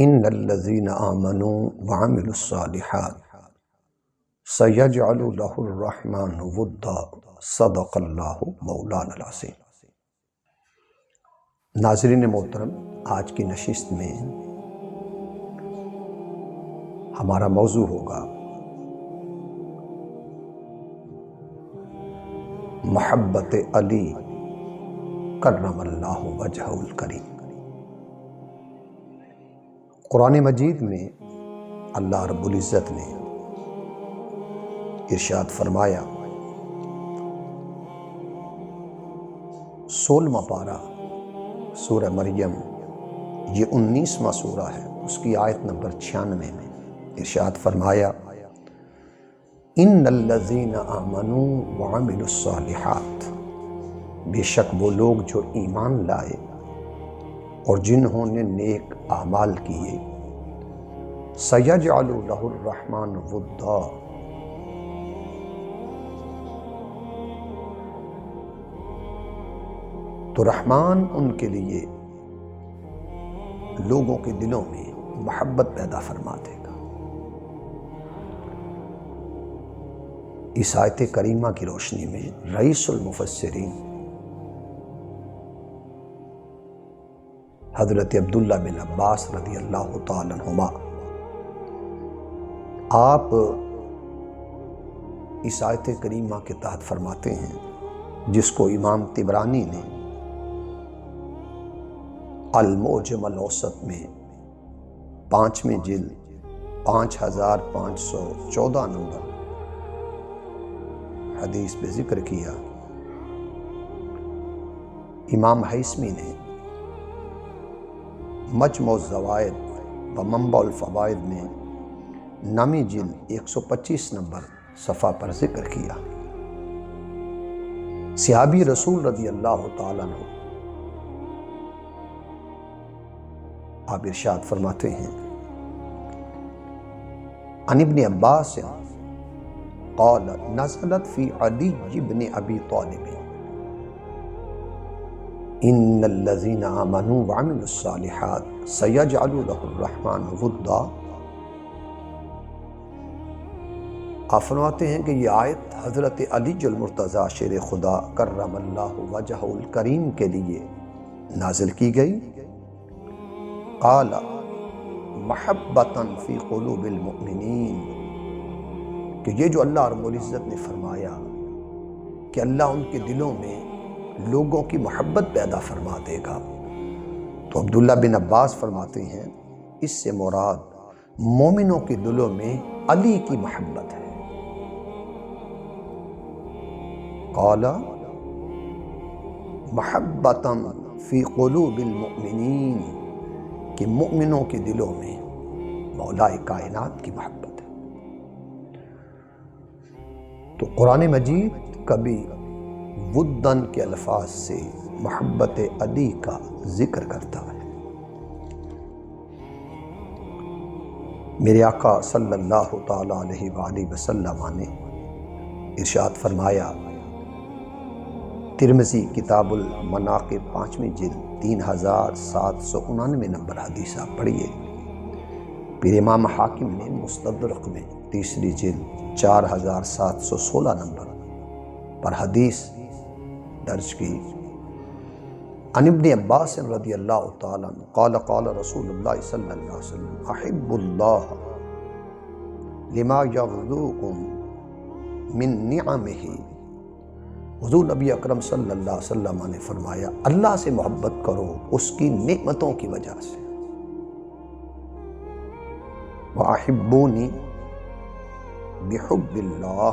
ان الذین آمنوا وعملوا الصالحات سیجعل لہ الرحمن ودا صدق اللہ مولانا العظیم۔ ناظرین محترم، آج کی نشست میں ہمارا موضوع ہوگا محبت علی کرم اللہ وجہہ الکریم۔ قرآن مجید میں اللہ رب العزت نے ارشاد فرمایا، 16واں پارہ سورہ مریم، یہ 19واں سورہ ہے، اس کی آیت نمبر 96 میں ارشاد فرمایا، ان الذین آمنوا وعملوا الصالحات، بے شک وہ لوگ جو ایمان لائے اور جنہوں نے نیک اعمال کیے، سیجعل لہ الرحمن ودا، تو رحمان ان کے لیے لوگوں کے دلوں میں محبت پیدا فرما دے گا۔ اس آیت کریمہ کی روشنی میں رئیس المفسرین حضرت عبداللہ بن عباس رضی اللہ تعالیٰ عنہما، آپ اس آیت کریمہ کے تحت فرماتے ہیں، جس کو امام طبرانی نے المعجم الاوسط میں 5ویں جلد 5514 نمبر حدیث پہ ذکر کیا۔ امام حیثمی نے مجمع الزوائد و منبع الفوائد میں 9ویں جلد 125 نمبر صفحہ پر ذکر کیا۔ صحابی رسول رضی اللہ تعالیٰ عنہ آپ ارشاد فرماتے ہیں، عن ابن عباس قال نزلت فی علی بن ابی طالب ان الذین آمنوا وعملوا الصالحات سیجعل لہ الرحمن ودا۔ آپ فرماتے ہیں کہ یہ آیت حضرت علی المرتضیٰ شیر خدا کرم اللہ وجہہ الکریم کے لیے نازل کی گئی۔ قال محبتا فی قلوب المؤمنین، کہ یہ جو اللہ رب العزت نے فرمایا کہ اللہ ان کے دلوں میں لوگوں کی محبت پیدا فرما دے گا، تو عبداللہ بن عباس فرماتے ہیں اس سے مراد مومنوں کے دلوں میں علی کی محبت ہے۔ قال محبتا فی قلوب المؤمنین، کہ مؤمنوں کے دلوں میں مولا کائنات کی محبت ہے۔ تو قرآن مجید کبھی ودن کے الفاظ سے محبت علی کا ذکر کرتا ہے۔ میرے آقا صلی اللہ تعالیٰ علیہ وآلہ وسلم نے ارشاد فرمایا، ترمذی کتاب المناقب 5ویں جلد 3799 نمبر حدیث آپ پڑھیے۔ پھر امام حاکم نے مستدرک میں 3 جلد 4716 نمبر پر حدیث درج کی۔ عن ابن عباس رضی اللہ تعالیٰ عنہ قال قال رسول اللہ صلی اللہ علیہ وسلم احب اللہ لما یغدوکم من نعمہ۔ حضور نبی اکرم صلی اللہ علیہ وسلم نے فرمایا، اللہ سے محبت کرو اس کی نعمتوں کی وجہ سے، وَأَحِبُّونِي بِحُبِّ اللَّهِ،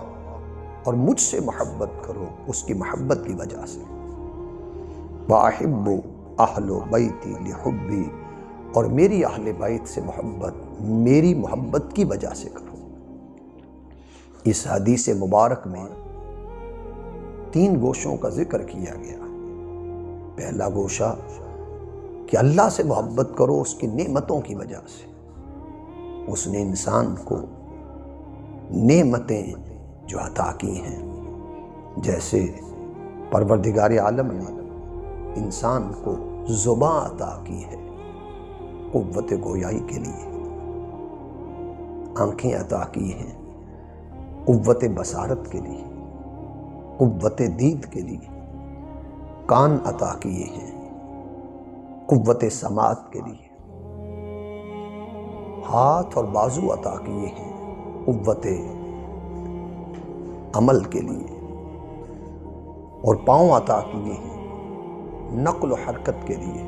اور مجھ سے محبت کرو اس کی محبت کی وجہ سے، وَأَحِبُّ أَهْلُ بَيْتِي لِحُبِّي، اور میری اہل بیت سے محبت میری محبت کی وجہ سے کرو۔ اس حدیث مبارک میں 3 گوشوں کا ذکر کیا گیا۔ پہلا گوشہ کہ اللہ سے محبت کرو اس کی نعمتوں کی وجہ سے، اس نے انسان کو نعمتیں جو عطا کی ہیں، جیسے پروردگار عالم نے انسان کو زبان عطا کی ہے، قوت گویائی کے لیے، آنکھیں عطا کی ہیں قوت بصارت کے لیے، قوت دید کے لیے، کان عطا کیے ہیں قوت سماعت کے لیے، ہاتھ اور بازو عطا کیے ہیں قوت عمل کے لیے، اور پاؤں عطا کیے ہیں نقل و حرکت کے لیے،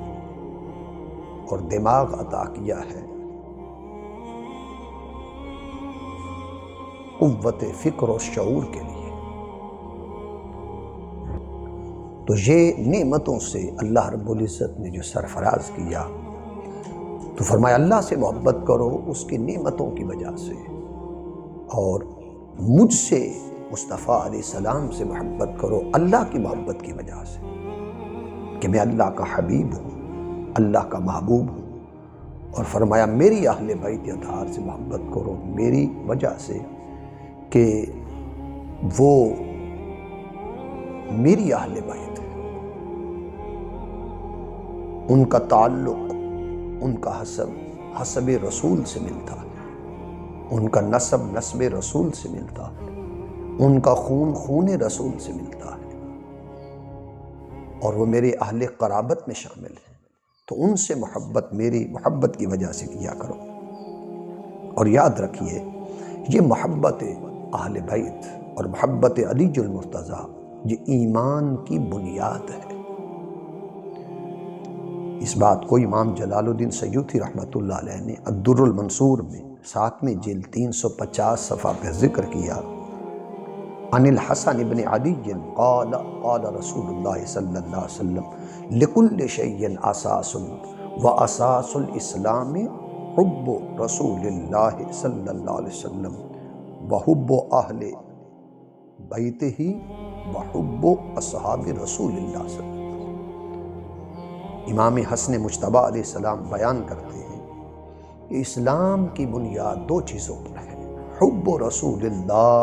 اور دماغ عطا کیا ہے قوت فکر و شعور کے لیے۔ تو یہ نعمتوں سے اللہ رب العزت نے جو سرفراز کیا، تو فرمایا اللہ سے محبت کرو اس کی نعمتوں کی وجہ سے، اور مجھ سے مصطفیٰ علیہ السلام سے محبت کرو اللہ کی محبت کی وجہ سے، کہ میں اللہ کا حبیب ہوں، اللہ کا محبوب ہوں۔ اور فرمایا میری اہل بیت اطہار سے محبت کرو میری وجہ سے، کہ وہ میری اہل بیت ہے، ان کا تعلق، ان کا حسب رسول سے ملتا ہے، ان کا نسب رسول سے ملتا ہے، ان کا خون رسول سے ملتا ہے، اور وہ میرے اہل قرابت میں شامل ہیں، تو ان سے محبت میری محبت کی وجہ سے کیا کرو۔ اور یاد رکھیے یہ محبت اہل بیت اور محبت علی المرتضیٰ یہ ایمان کی بنیاد ہے۔ اس بات کو امام جلال الدین سیوطی رحمۃ اللہ علیہ نے الدر المنصور میں 7ویں جلد 350 صفحہ پر ذکر کیا، عن الحسن بن علی قال قال رسول اللہ صلی اللہ علیہ وسلم لکل شیء اساس واساس الاسلام حب رسول اللہ صلی اللہ علیہ وسلم وحب اہل بیتہ وحب اصحاب رسول اللہ صلی اللہ علیہ وسلم۔ امام حسن مجتبیٰ علیہ السلام بیان کرتے ہیں کہ اسلام کی بنیاد دو چیزوں پر ہے، حب رسول اللہ،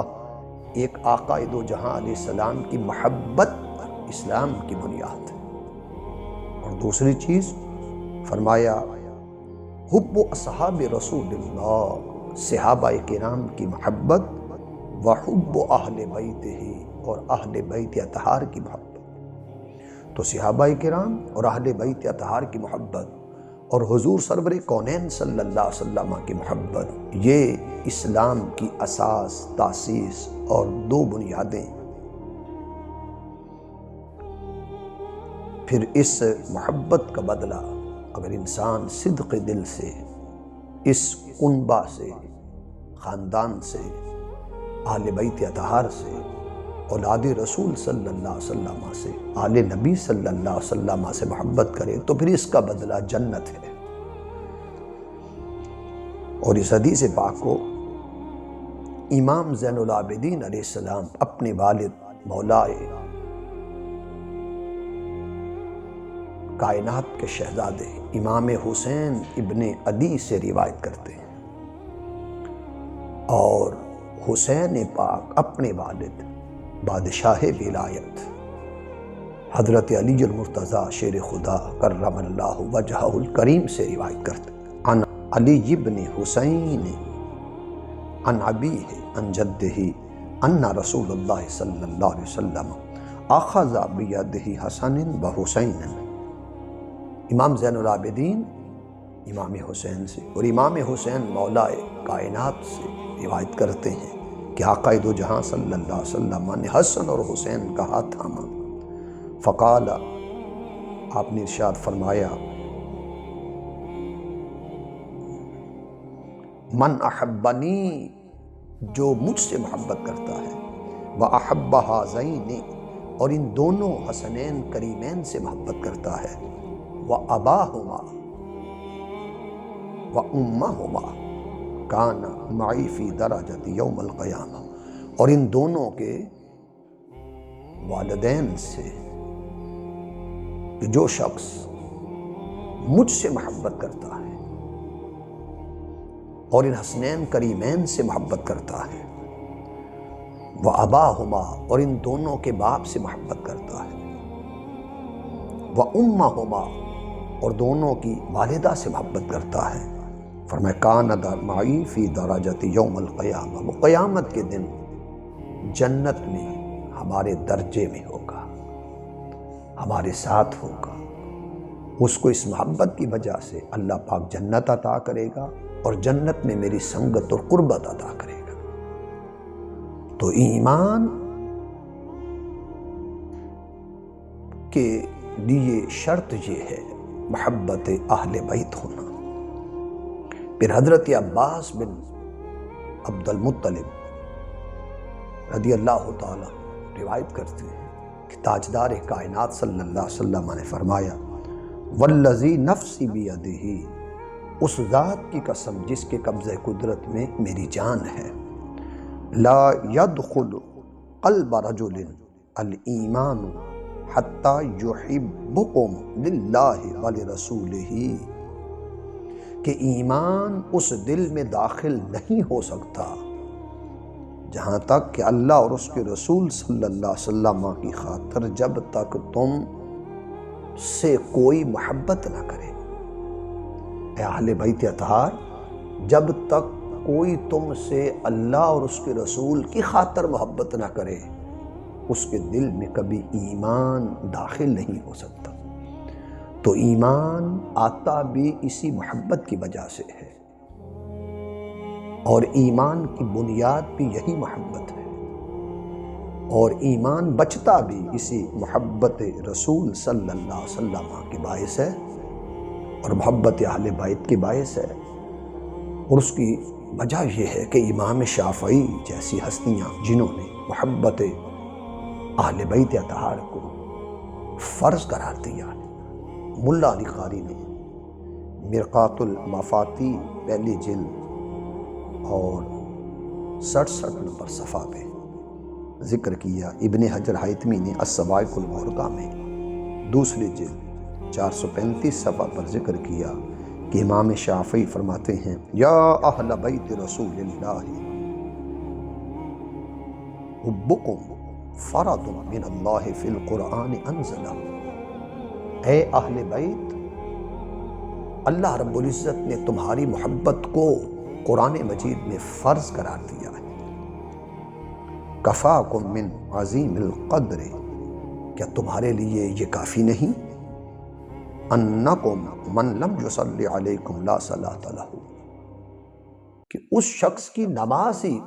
ایک آقا دو جہاں علیہ السلام کی محبت پر اسلام کی بنیاد ہے، اور دوسری چیز فرمایا حب اصحاب رسول اللہ، صحابہ کرام کی محبت، وحب اہل بیتہ، اور اہل بیت اطہار کی محبت۔ تو صحابہ کرام اور اہل بیت اطہار کی محبت اور حضور سرور کونین صلی اللہ علیہ وسلم کی محبت، یہ اسلام کی اساس، تاسیس اور دو بنیادیں۔ پھر اس محبت کا بدلہ اگر انسان صدق دل سے اس کنبہ سے، خاندان سے، اہل بیت اطہار سے، اولاد رسول صلی اللہ علیہ وسلم سے، آل نبی صلی اللہ علیہ وسلم سے محبت کرے تو پھر اس کا بدلہ جنت ہے۔ اور اس حدیث پاک کو امام زین العابدین علیہ السلام اپنے والد مولائے کائنات کے شہزادے امام حسین ابن علی سے روایت کرتے ہیں، اور حسین پاک اپنے والد بادشاہ ولایت حضرت علی المرتضیٰ شیر خدا کرم اللہ وجہہ الکریم سے روایت کرتے ہیں، عن علی ابن حسین عن ابیہ عن جدہ ان رسول اللہ صلی اللہ علیہ وسلم اخذ بیدہ حسن و حسین۔ امام زین العابدین امام حسین سے، اور امام حسین مولائے کائنات سے روایت کرتے ہیں کہ آقا دو جہاں صلی اللہ علیہ وسلم نے حسن اور حسین کا ہاتھ تھاما، فقال، آپ نے ارشاد فرمایا، من احبنی، جو مجھ سے محبت کرتا ہے، وَأَحَبَّ هَذَيْنِ، اور ان دونوں حسنین کریمین سے محبت کرتا ہے، وَأَبَاهُمَا وَأُمَّهُمَا کانا معی فی درجۃ یوم القیامہ، اور ان دونوں کے والدین سے، کہ جو شخص مجھ سے محبت کرتا ہے اور ان حسنین کریمین سے محبت کرتا ہے، وَأَبَاهُمَا، اور ان دونوں کے باپ سے محبت کرتا ہے، وَأُمَّهُمَا، اور دونوں کی والدہ سے محبت کرتا ہے۔ فرمایا کان معی فی درجۃ یوم القیامہ، وہ قیامت کے دن جنت میں ہمارے درجے میں ہوگا، ہمارے ساتھ ہوگا۔ اس کو اس محبت کی وجہ سے اللہ پاک جنت عطا کرے گا اور جنت میں میری سنگت اور قربت عطا کرے گا۔ تو ایمان کے لیے شرط یہ ہے محبت اہل بیت ہونا۔ پھر حضرت عباس بن عبد المطلب رضی اللہ تعالی روایت کرتے ہیں کہ تاجدار کائنات صلی اللہ علیہ وسلم نے فرمایا والذی نفسی بیدہ، اس ذات کی قسم جس کے قبضہ قدرت میں میری جان ہے، لا يدخل قلب رجل الایمان حتی یحبکم للہ ولرسولہ، کہ ایمان اس دل میں داخل نہیں ہو سکتا جہاں تک کہ اللہ اور اس کے رسول صلی اللہ علیہ وسلم کی خاطر جب تک تم سے کوئی محبت نہ کرے۔ اے اہل بیت اطہار، جب تک کوئی تم سے اللہ اور اس کے رسول کی خاطر محبت نہ کرے، اس کے دل میں کبھی ایمان داخل نہیں ہو سکتا۔ تو ایمان آتا بھی اسی محبت کی وجہ سے ہے، اور ایمان کی بنیاد بھی یہی محبت ہے، اور ایمان بچتا بھی اسی محبت رسول صلی اللہ علیہ وسلم کے باعث ہے، اور محبت اہل بیت کے باعث ہے۔ اور اس کی وجہ یہ ہے کہ امام شافعی جیسی ہستیاں جنہوں نے محبت اہل بیت اطہار کو فرض قرار دیا، ملا علی قاری نے مرقات المفاتی پہلی جلد اور 67 نمبر صفحہ پہ ذکر کیا۔ ابن حجر حیتمی نے الصواعق المحرقہ میں دوسری جلد 435 صفحہ پر ذکر کیا کہ امام شافعی فرماتے ہیں یا اہل بیت رسول اللہ حبکم فرض من اللہ فی القرآن انزلہ، اے اہل بیت، اللہ رب العزت نے تمہاری محبت کو قرآن مجید میں فرض قرار دیا ہے۔ کفاکم من عظیم القدر، کیا تمہارے لیے یہ کافی نہیں؟ انکم من لم یصلی علیکم لا صلاۃ لہ، کہ اس شخص کی نماز ہی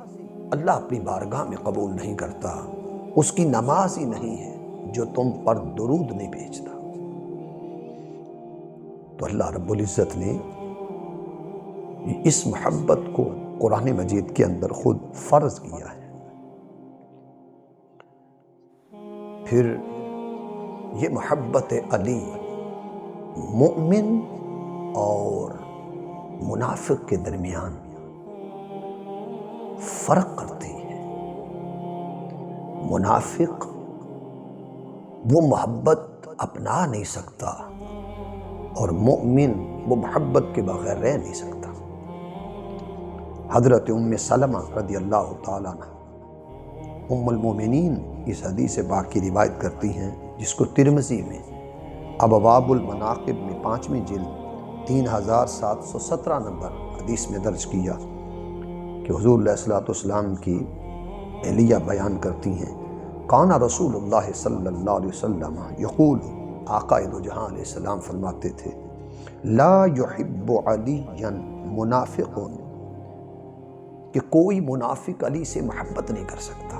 اللہ اپنی بارگاہ میں قبول نہیں کرتا، اس کی نماز ہی نہیں ہے جو تم پر درود نہیں بھیجتا۔ تو اللہ رب العزت نے اس محبت کو قرآن مجید کے اندر خود فرض کیا ہے۔ پھر یہ محبت علی مومن اور منافق کے درمیان فرق کرتی ہے۔ منافق وہ محبت اپنا نہیں سکتا، اور مومن وہ محبت کے بغیر رہ نہیں سکتا۔ حضرت ام سلمہ رضی اللہ تعالیٰ عنہ ام المومنین اس حدیث پاک کی روایت کرتی ہیں، جس کو ترمذی میں ابواب المناقب میں 5ویں جلد 3717 نمبر حدیث میں درج کیا کہ حضور علیہ الصلوۃ والسلام کی اہلیہ بیان کرتی ہیں کان رسول اللہ صلی اللہ علیہ وسلم یقول، آقا دو جہاں علیہ السلام فرماتے تھے لا یحب علی منافق، کہ کوئی منافق علی سے محبت نہیں کر سکتا،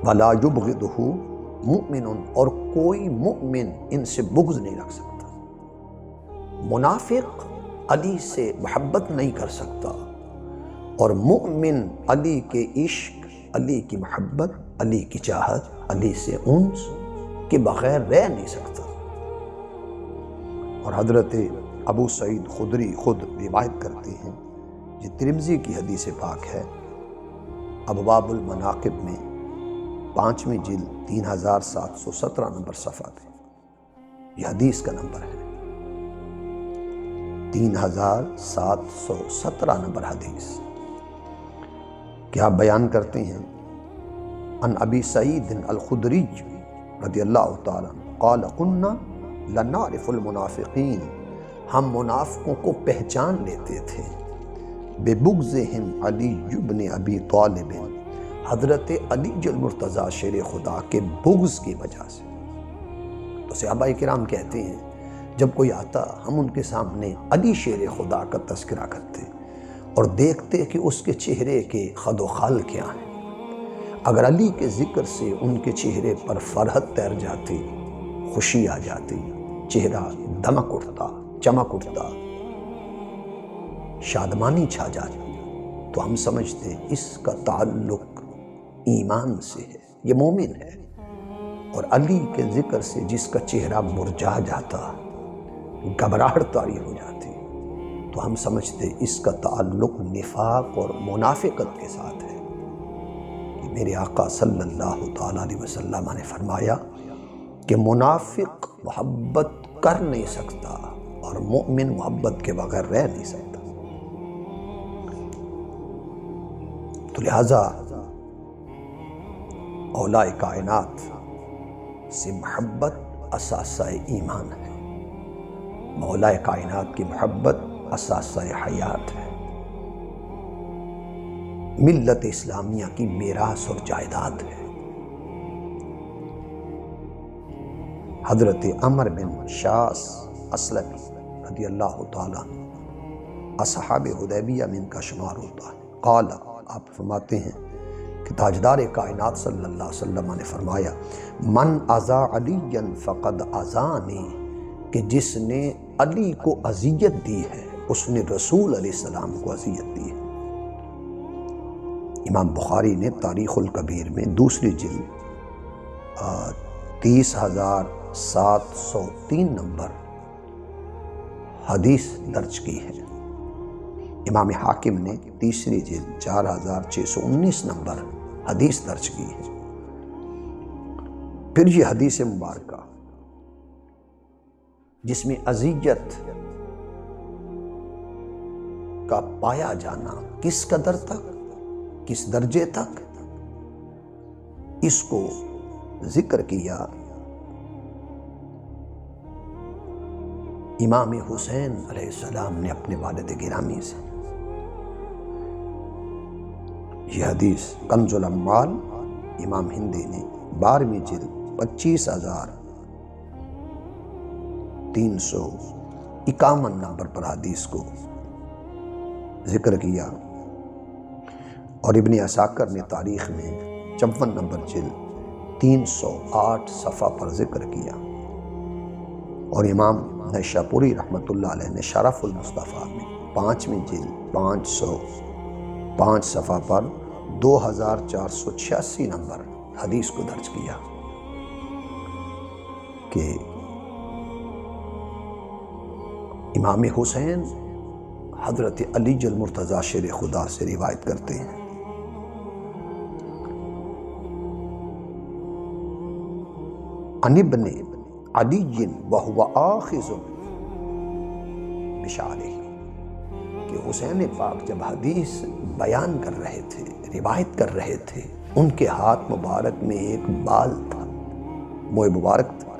ولا یبغضہ مؤمن، اور کوئی مؤمن ان سے بغض نہیں رکھ سکتا۔ منافق علی سے محبت نہیں کر سکتا، اور مؤمن علی کے عشق، علی کی محبت، علی کی چاہت، علی سے انس کے بغیر رہ نہیں سکتا۔ اور حضرت ابو سعید خدری خود روایت کرتے ہیں، یہ ترمذی کی حدیث پاک ہے، ابواب المناقب میں 5ویں جلد 3717 نمبر صفحہ پہ یہ حدیث کا نمبر ہے، 3717 نمبر حدیث۔ کیا بیان کرتے ہیں ان ابی سعید الخدری رضی اللہ تعالیٰ قال قلنا لنعرف المنافقین، ہم منافقوں کو پہچان لیتے تھے، ببغضہم علی بن ابی طالب، حضرت علی المرتضیٰ شیر خدا کے بغض کی وجہ سے۔ تو صحابہ کرام کہتے ہیں جب کوئی آتا ہم ان کے سامنے علی شیر خدا کا تذکرہ کرتے اور دیکھتے کہ اس کے چہرے کے خد و خال کیا ہیں۔ اگر علی کے ذکر سے ان کے چہرے پر فرحت تیر جاتی، خوشی آ جاتی، چہرہ دمک اٹھتا، چمک اٹھتا، شادمانی چھا جاتی، تو ہم سمجھتے ہیں اس کا تعلق ایمان سے ہے، یہ مومن ہے۔ اور علی کے ذکر سے جس کا چہرہ مرجھا جاتا، گھبراہٹ طاری ہو جاتی، تو ہم سمجھتے اس کا تعلق نفاق اور منافقت کے ساتھ ہے۔ کہ میرے آقا صلی اللہ تعالیٰ علیہ وسلم نے فرمایا کہ منافق محبت کر نہیں سکتا اور مومن محبت کے بغیر رہ نہیں سکتا۔ تو لہٰذا اولیاء کائنات سے محبت اساسہ ایمان ہے، مولا کائنات کی محبت اساسہ حیات ہے، ملت اسلامیہ کی میراث اور جائیداد ہے۔ حضرت عمر بن شاس اسلمی رضی اللہ تعالیٰ اصحاب حدیبیہ میں ان کا شمار ہوتا ہے۔ قال، آپ فرماتے ہیں کہ تاجدار کائنات صلی اللہ علیہ وسلم نے فرمایا، من اذا علی فقد اذانی، کہ جس نے علی کو اذیت دی ہے اس نے رسول علیہ السلام کو اذیت دی ہے۔ امام بخاری نے تاریخ الکبیر میں دوسری جلد 30,703 نمبر حدیث درج کی ہے۔ امام حاکم نے تیسری جلد 4,619 نمبر حدیث درج کی ہے۔ پھر یہ حدیث مبارکہ جس میں اذیت کا پایا جانا کس قدر تک، کس درجے تک، اس کو ذکر کیا امام حسین علیہ السلام نے اپنے والد گرامی سے۔ یہ حدیث کنز الاموال امام ہندی نے 12ویں جلد 25,351 نمبر پر حدیث کو ذکر کیا، اور ابن عساکر نے تاریخ میں 54 نمبر جلد 308 صفحہ پر ذکر کیا، اور امام نیشاپوری رحمۃ اللہ علیہ نے شرف المصطفیٰ میں 5ویں جلد 505 صفحہ پر 2,486 نمبر حدیث کو درج کیا کہ امام حسین حضرت علی المرتضیٰ شیر خدا سے روایت کرتے ہیں، عن ابن علی وہو آخذ بشعرہ، کہ حسین پاک جب حدیث بیان کر رہے تھے، روایت کر رہے تھے، ان کے ہاتھ مبارک میں ایک بال تھا، موئے مبارک تھا۔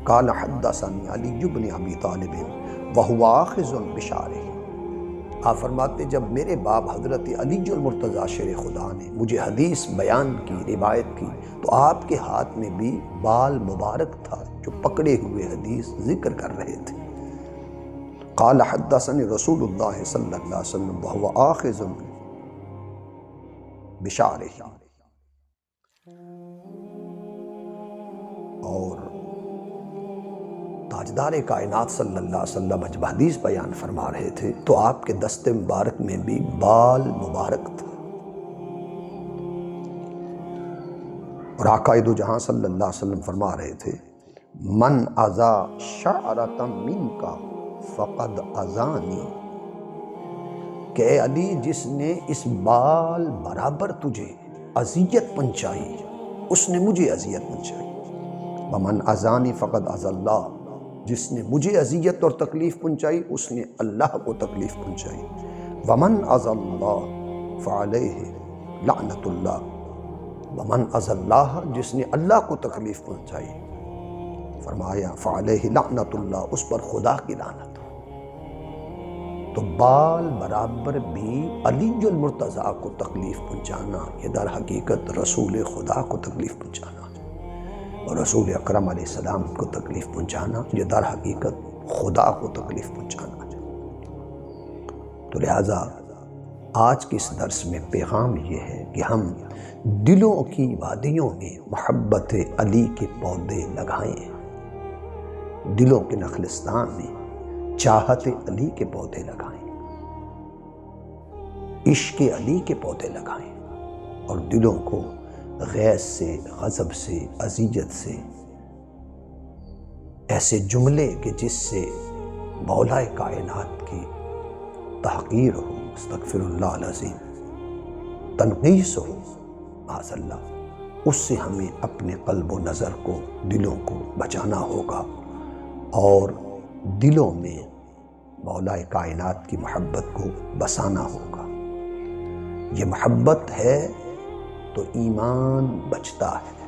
قال حدثنی علی بن ابی طالب وہو آخذ بشعرہ، آپ فرماتے جب میرے باپ حضرت علی المرتضیٰ شیر خدا نے مجھے حدیث بیان کی، روایت کی، تو آپ کے ہاتھ میں بھی بال مبارک تھا جو پکڑے ہوئے حدیث ذکر کر رہے تھے۔ قال حدثنی رسول اللہ صلی اللہ علیہ وسلم وہو آخذ بشعرہ، اور تاجدار کائنات صلی اللہ علیہ وسلم جب حدیث بیان فرما رہے تھے تو آپ کے دست مبارک میں بھی بال مبارک تھا، اور آقا دو جہاں صلی اللہ علیہ وسلم فرما رہے تھے، من اذا شعرۃ منک فقد اذانی، کہ اے علی جس نے اس بال برابر تجھے اذیت پہنچائی اس نے مجھے اذیت پہنچائی۔ ومن اذانی فقد اذی اللہ، جس نے مجھے اذیت اور تکلیف پہنچائی اس نے اللہ کو تکلیف پہنچائی۔ ومن اذی اللہ فعلیہ لعنت اللہ، ومن اذی اللہ، جس نے اللہ کو تکلیف پہنچائی فرمایا فعلیہ لعنت اللہ، اس پر خدا کی لعنت ہو۔ تو بال برابر بھی علی المرتضیٰ کو تکلیف پہنچانا یہ در حقیقت رسول خدا کو تکلیف پہنچانا، اور رسول اکرم علیہ السلام کو تکلیف پہنچانا یہ در حقیقت خدا کو تکلیف پہنچانا۔ تو لہٰذا آج کے اس درس میں پیغام یہ ہے کہ ہم دلوں کی وادیوں میں محبت علی کے پودے لگائیں، دلوں کے نخلستان میں چاہت علی کے پودے لگائیں، عشق علی کے پودے لگائیں، اور دلوں کو غیظ سے، غضب سے، اذیت سے، ایسے جملے کہ جس سے مولا کائنات کی تحقیر ہو، استغفر اللہ العظیم، تنقیص ہو، معاذ اللہ، اس سے ہمیں اپنے قلب و نظر کو، دلوں کو بچانا ہوگا، اور دلوں میں مولا کائنات کی محبت کو بسانا ہوگا۔ یہ محبت ہے تو ایمان بچتا ہے،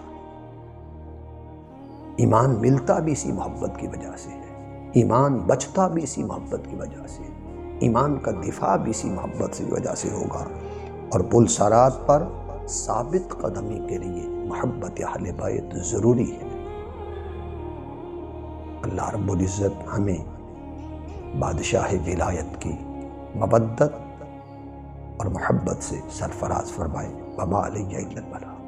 ایمان ملتا بھی اسی محبت کی وجہ سے ہے، ایمان بچتا بھی اسی محبت کی وجہ سے ہے، ایمان کا دفاع بھی اسی محبت کی وجہ سے ہوگا، اور پل صراط پر ثابت قدمی کے لیے محبت اہل بیت ضروری ہے۔ اللہ رب العزت ہمیں بادشاہ ولایت کی مودت اور محبت سے سرفراز فرمائے۔ وما علیہ الا البلاغ۔